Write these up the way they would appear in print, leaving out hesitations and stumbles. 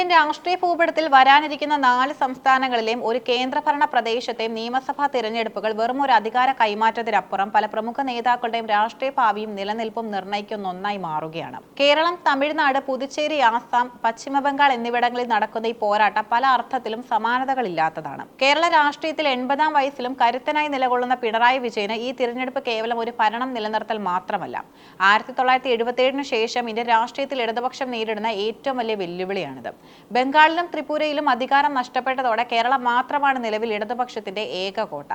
Indian രാഷ്ട്രീയ ഭൂപടത്തിൽ വരാനിരിക്കുന്ന 4 സംസ്ഥാനങ്ങളിലെയും ഒരു കേന്ദ്രഭരണ പ്രദേശത്തെയും നിയമസഭാ തിരഞ്ഞെടുപ്പുകൾ വെറും ഒരു അധികാര കൈമാറ്റത്തിനപ്പുറം പല പ്രമുഖ നേതാക്കളുടെയും രാഷ്ട്രീയ ഭാവിയും നിലനിൽപ്പും നിർണ്ണയിക്കുന്ന ഒന്നായി മാറുകയാണ്. കേരളം, തമിഴ്നാട്, പുതുച്ചേരി, ആസാം, പശ്ചിമബംഗാൾ എന്നിവിടങ്ങളിൽ നടക്കുന്ന ഈ പോരാട്ടം പല അർത്ഥത്തിലും സമാനതകളില്ലാത്തതാണ്. കേരള രാഷ്ട്രീയത്തിൽ 80-ാം വയസ്സിലും കരുത്തനായി നിലകൊള്ളുന്ന പിണറായി വിജയന് ഈ തിരഞ്ഞെടുപ്പ് കേവലം ഒരു ഭരണം നിലനിർത്തൽ മാത്രമല്ല, 1977 ശേഷം ഇന്ത്യൻ രാഷ്ട്രീയത്തിൽ ഇടതുപക്ഷം നേരിടുന്ന ഏറ്റവും വലിയ വെല്ലുവിളിയാണ്. ബംഗാളിലും ത്രിപുരയിലും അധികാരം നഷ്ടപ്പെട്ടതോടെ കേരളം മാത്രമാണ് നിലവിൽ ഇടതുപക്ഷത്തിന്റെ ഏക കോട്ട.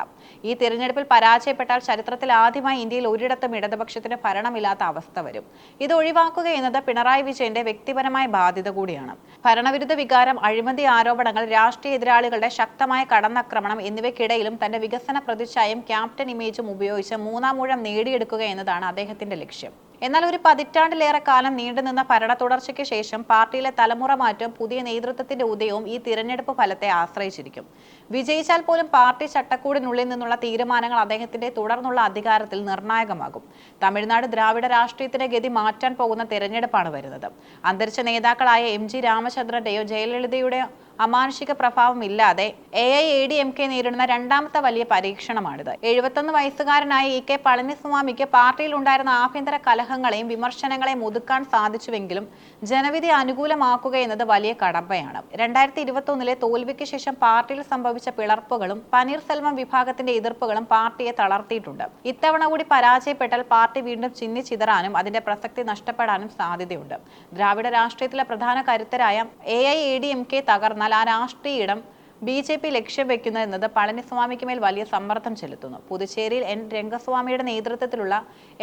ഈ തിരഞ്ഞെടുപ്പിൽ പരാജയപ്പെട്ടാൽ ചരിത്രത്തിൽ ആദ്യമായി ഇന്ത്യയിൽ ഒരിടത്തും ഇടതുപക്ഷത്തിന് ഭരണമില്ലാത്ത അവസ്ഥ വരും. ഇത് ഒഴിവാക്കുക എന്നത് പിണറായി വിജയന്റെ വ്യക്തിപരമായ ബാധ്യത കൂടിയാണ്. ഭരണവിരുദ്ധ വികാരം, അഴിമതി ആരോപണങ്ങൾ, രാഷ്ട്രീയ എതിരാളികളുടെ ശക്തമായ കടന്നാക്രമണം എന്നിവയ്ക്കിടയിലും തന്റെ വികസന പ്രതിച്ഛായയും ക്യാപ്റ്റൻ ഇമേജും ഉപയോഗിച്ച് മൂന്നാം ഊഴം നേടിയെടുക്കുക എന്നതാണ് അദ്ദേഹത്തിന്റെ ലക്ഷ്യം. എന്നാൽ ഒരു പതിറ്റാണ്ടിലേറെ കാലം നീണ്ടുനിന്ന ഭരണ തുടർച്ചയ്ക്ക് ശേഷം പാർട്ടിയിലെ തലമുറ മാറ്റവും പുതിയ നേതൃത്വത്തിന്റെ ഉദയവും ഈ തിരഞ്ഞെടുപ്പ് ഫലത്തെ ആശ്രയിച്ചിരിക്കും. വിജയിച്ചാൽ പോലും പാർട്ടി ചട്ടക്കൂടിനുള്ളിൽ നിന്നുള്ള തീരുമാനങ്ങൾ അദ്ദേഹത്തിന്റെ തുടർന്നുള്ള അധികാരത്തിൽ നിർണായകമാകും. തമിഴ്നാട് ദ്രാവിഡ രാഷ്ട്രീയത്തിന്റെ ഗതി മാറ്റാൻ പോകുന്ന തിരഞ്ഞെടുപ്പാണ് വരുന്നത്. അന്തരിച്ച നേതാക്കളായ MG രാമചന്ദ്രന്റെയോ ജയലളിതയുടെയോ അമാനുഷിക പ്രഭാവം ഇല്ലാതെ AIADMK നേരിടുന്ന രണ്ടാമത്തെ വലിയ പരീക്ഷണമാണിത്. 71 വയസ്സുകാരനായ EK പളനിസ്വാമിക്ക് പാർട്ടിയിൽ ഉണ്ടായിരുന്ന ആഭ്യന്തര കലഹങ്ങളെയും വിമർശനങ്ങളെയും ഒതുക്കാൻ സാധിച്ചുവെങ്കിലും ജനവിധി അനുകൂലമാക്കുക എന്നത് വലിയ കടമ്പയാണ്. 2021 തോൽവിക്ക് ശേഷം പാർട്ടിയിൽ സംഭവിച്ച പിളർപ്പുകളും പനീർസെൽവം വിഭാഗത്തിന്റെ എതിർപ്പുകളും പാർട്ടിയെ തളർത്തിയിട്ടുണ്ട്. ഇത്തവണ കൂടി പരാജയപ്പെട്ടാൽ പാർട്ടി വീണ്ടും ചിന്നിച്ചിതറാനും അതിന്റെ പ്രസക്തി നഷ്ടപ്പെടാനും സാധ്യതയുണ്ട്. ദ്രാവിഡ രാഷ്ട്രീയത്തിലെ പ്രധാന കരുത്തരായ AIADMK തകർന്നാൽ ആ രാഷ്ട്രീയ ഇടം BJP ലക്ഷ്യം വെക്കുന്നത് എന്നത് പളനിസ്വാമിക്ക് മേൽ വലിയ സമ്മർദ്ദം ചെലുത്തുന്നു. പുതുച്ചേരിയിൽ N രംഗസ്വാമിയുടെ നേതൃത്വത്തിലുള്ള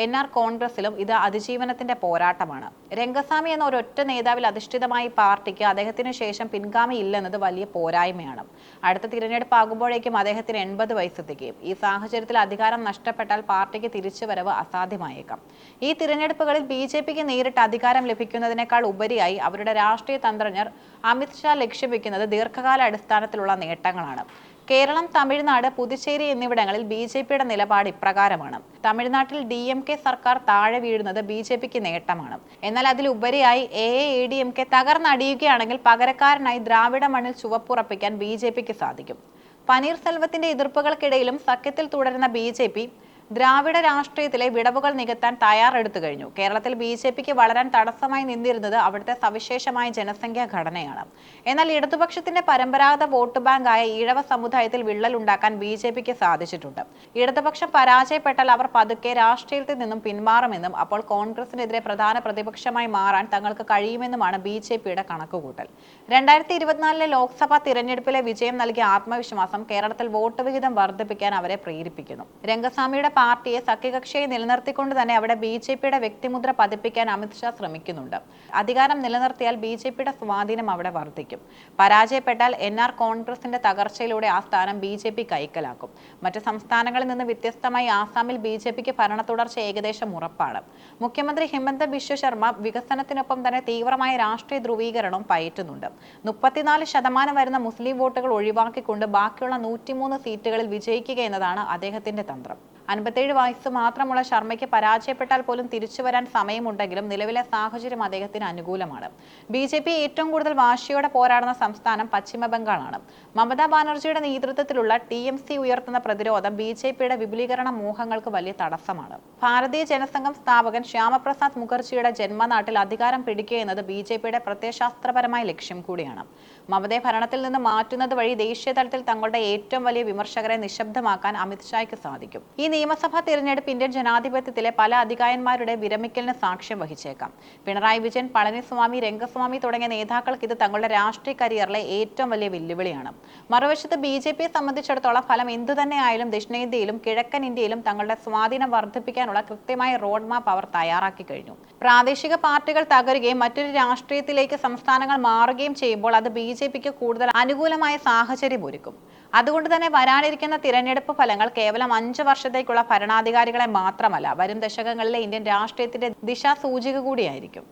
NR കോൺഗ്രസിലും ഇത് അതിജീവനത്തിന്റെ പോരാട്ടമാണ്. രംഗസ്വാമി എന്ന ഒരൊറ്റ നേതാവിൽ അധിഷ്ഠിതമായി പാർട്ടിക്ക് അദ്ദേഹത്തിന് ശേഷം പിൻഗാമി ഇല്ലെന്നത് വലിയ പോരായ്മയാണ്. അടുത്ത തിരഞ്ഞെടുപ്പാകുമ്പോഴേക്കും അദ്ദേഹത്തിന് 80 വയസ്സെത്തിക്കും. ഈ സാഹചര്യത്തിൽ അധികാരം നഷ്ടപ്പെട്ടാൽ പാർട്ടിക്ക് തിരിച്ചുവരവ് അസാധ്യമായേക്കാം. ഈ തിരഞ്ഞെടുപ്പുകളിൽ BJPക്ക് നേരിട്ട് അധികാരം ലഭിക്കുന്നതിനേക്കാൾ ഉപരിയായി അവരുടെ രാഷ്ട്രീയ തന്ത്രജ്ഞർ അമിത് ഷാ ലക്ഷ്യം വെക്കുന്നത് ദീർഘകാല അടിസ്ഥാനത്തിലുള്ള നേട്ടങ്ങളാണ്. കേരളം, തമിഴ്നാട്, പുതുച്ചേരി എന്നിവിടങ്ങളിൽ BJPയുടെ നിലപാട് ഇപ്രകാരമാണ്. തമിഴ്നാട്ടിൽ DMK സർക്കാർ താഴെ വീഴുന്നത് BJPക്ക് നേട്ടമാണ്. എന്നാൽ അതിലുപരിയായി AIADMK തകർന്നടിയുകയാണെങ്കിൽ പകരക്കാരനായി ദ്രാവിഡ മണ്ണിൽ ചുവപ്പുറപ്പിക്കാൻ BJPക്ക് സാധിക്കും. പനീർസെൽവത്തിന്റെ എതിർപ്പുകൾക്കിടയിലും സഖ്യത്തിൽ തുടരുന്ന BJP ദ്രാവിഡ രാഷ്ട്രീയത്തിലെ വിടവുകൾ നികത്താൻ തയ്യാറെടുത്തു കഴിഞ്ഞു. കേരളത്തിൽ BJPക്ക് വളരാൻ തടസ്സമായി നിന്നിരുന്നത് അവിടുത്തെ സവിശേഷമായ ജനസംഖ്യാ ഘടനയാണ്. എന്നാൽ ഇടതുപക്ഷത്തിന്റെ പരമ്പരാഗത വോട്ട് ബാങ്കായ ഈഴവ സമുദായത്തിൽ വിള്ളലുണ്ടാക്കാൻ BJPക്ക് സാധിച്ചിട്ടുണ്ട്. ഇടതുപക്ഷം പരാജയപ്പെട്ടാൽ അവർ പതുക്കെ രാഷ്ട്രീയത്തിൽ നിന്നും പിന്മാറുമെന്നും അപ്പോൾ കോൺഗ്രസിനെതിരെ പ്രധാന പ്രതിപക്ഷമായി മാറാൻ തങ്ങൾക്ക് കഴിയുമെന്നുമാണ് BJPയുടെ കണക്കുകൂട്ടൽ. 2024 ലോക്സഭാ തിരഞ്ഞെടുപ്പിലെ വിജയം നൽകിയ ആത്മവിശ്വാസം കേരളത്തിൽ വോട്ട് വിഹിതം വർദ്ധിപ്പിക്കാൻ അവരെ പ്രേരിപ്പിക്കുന്നു. രംഗസ്വാമിയുടെ പാർട്ടിയെ സഖ്യകക്ഷിയെ നിലനിർത്തിക്കൊണ്ട് തന്നെ അവിടെ BJPയുടെ വ്യക്തിമുദ്ര പതിപ്പിക്കാൻ അമിത് ഷാ ശ്രമിക്കുന്നുണ്ട്. അധികാരം നിലനിർത്തിയാൽ BJPയുടെ സ്വാധീനം അവിടെ വർദ്ധിക്കും. പരാജയപ്പെട്ടാൽ NR കോൺഗ്രസിന്റെ തകർച്ചയിലൂടെ ആ സ്ഥാനം BJP കൈക്കലാക്കും. മറ്റ് സംസ്ഥാനങ്ങളിൽ നിന്ന് വ്യത്യസ്തമായി ആസാമിൽ BJPക്ക് ഭരണ തുടർച്ച ഏകദേശം ഉറപ്പാണ്. മുഖ്യമന്ത്രി ഹിമന്ത ബിശ്വ ശർമ്മ വികസനത്തിനൊപ്പം തന്നെ തീവ്രമായ രാഷ്ട്രീയ ധ്രുവീകരണവും പയറ്റുന്നുണ്ട്. 34% വരുന്ന മുസ്ലിം വോട്ടുകൾ ഒഴിവാക്കിക്കൊണ്ട് ബാക്കിയുള്ള 103 സീറ്റുകളിൽ വിജയിക്കുക എന്നതാണ് അദ്ദേഹത്തിന്റെ തന്ത്രം. 57 വയസ്സ് മാത്രമുള്ള ശർമ്മയ്ക്ക് പരാജയപ്പെട്ടാൽ പോലും തിരിച്ചുവരാൻ സമയമുണ്ടെങ്കിലും നിലവിലെ സാഹചര്യം അദ്ദേഹത്തിന് അനുകൂലമാണ്. BJP ഏറ്റവും കൂടുതൽ വാശിയോടെ പോരാടുന്ന സംസ്ഥാനം പശ്ചിമ ബംഗാളാണ്. മമതാ ബാനർജിയുടെ നേതൃത്വത്തിലുള്ള TMC ഉയർത്തുന്ന പ്രതിരോധം BJPയുടെ വിപുലീകരണ മോഹങ്ങൾക്ക് വലിയ തടസ്സമാണ്. ഭാരതീയ ജനസംഘം സ്ഥാപകൻ ശ്യാമപ്രസാദ് മുഖർജിയുടെ ജന്മനാട്ടിൽ അധികാരം പിടിക്കുക എന്നത് BJPയുടെ പ്രത്യയശാസ്ത്രപരമായ ലക്ഷ്യം കൂടിയാണ്. മമതയെ ഭരണത്തിൽ നിന്ന് മാറ്റുന്നത് വഴി ദേശീയ തലത്തിൽ തങ്ങളുടെ ഏറ്റവും വലിയ വിമർശകരെ നിശബ്ദമാക്കാൻ അമിത് ഷായ്ക്ക് സാധിക്കും. ഈ നിയമസഭാ തിരഞ്ഞെടുപ്പ് ഇന്ത്യൻ ജനാധിപത്യത്തിലെ പല അധികായന്മാരുടെ വിരമിക്കലിന് സാക്ഷ്യം വഹിച്ചേക്കാം. പിണറായി വിജയൻ, പളനിസ്വാമി, രംഗസ്വാമി തുടങ്ങിയ നേതാക്കൾക്ക് ഇത് തങ്ങളുടെ രാഷ്ട്രീയ കരിയറിലെ ഏറ്റവും വലിയ വെല്ലുവിളിയാണ്. മറുവശത്ത് BJPയെ സംബന്ധിച്ചിടത്തോളം ഫലം എന്തുതന്നെയായാലും ദക്ഷിണേന്ത്യയിലും കിഴക്കൻ ഇന്ത്യയിലും തങ്ങളുടെ സ്വാധീനം വർദ്ധിപ്പിക്കാനുള്ള കൃത്യമായ റോഡ് മാപ്പ് അവർ തയ്യാറാക്കി കഴിഞ്ഞു. പ്രാദേശിക പാർട്ടികൾ തകരുകയും മറ്റൊരു രാഷ്ട്രീയത്തിലേക്ക് സംസ്ഥാനങ്ങൾ മാറുകയും ചെയ്യുമ്പോൾ അത് BJPക്ക് കൂടുതൽ അനുകൂലമായ സാഹചര്യം ഒരുക്കും. അതുകൊണ്ട് തന്നെ വരാനിരിക്കുന്ന തിരഞ്ഞെടുപ്പ് ഫലങ്ങൾ കേവലം 5 വർഷത്തേക്കുള്ള ഭരണാധികാരികളെ മാത്രമല്ല, വരും ദശകങ്ങളിലെ ഇന്ത്യൻ രാഷ്ട്രീയത്തിന്റെ ദിശാസൂചിക കൂടിയായിരിക്കും.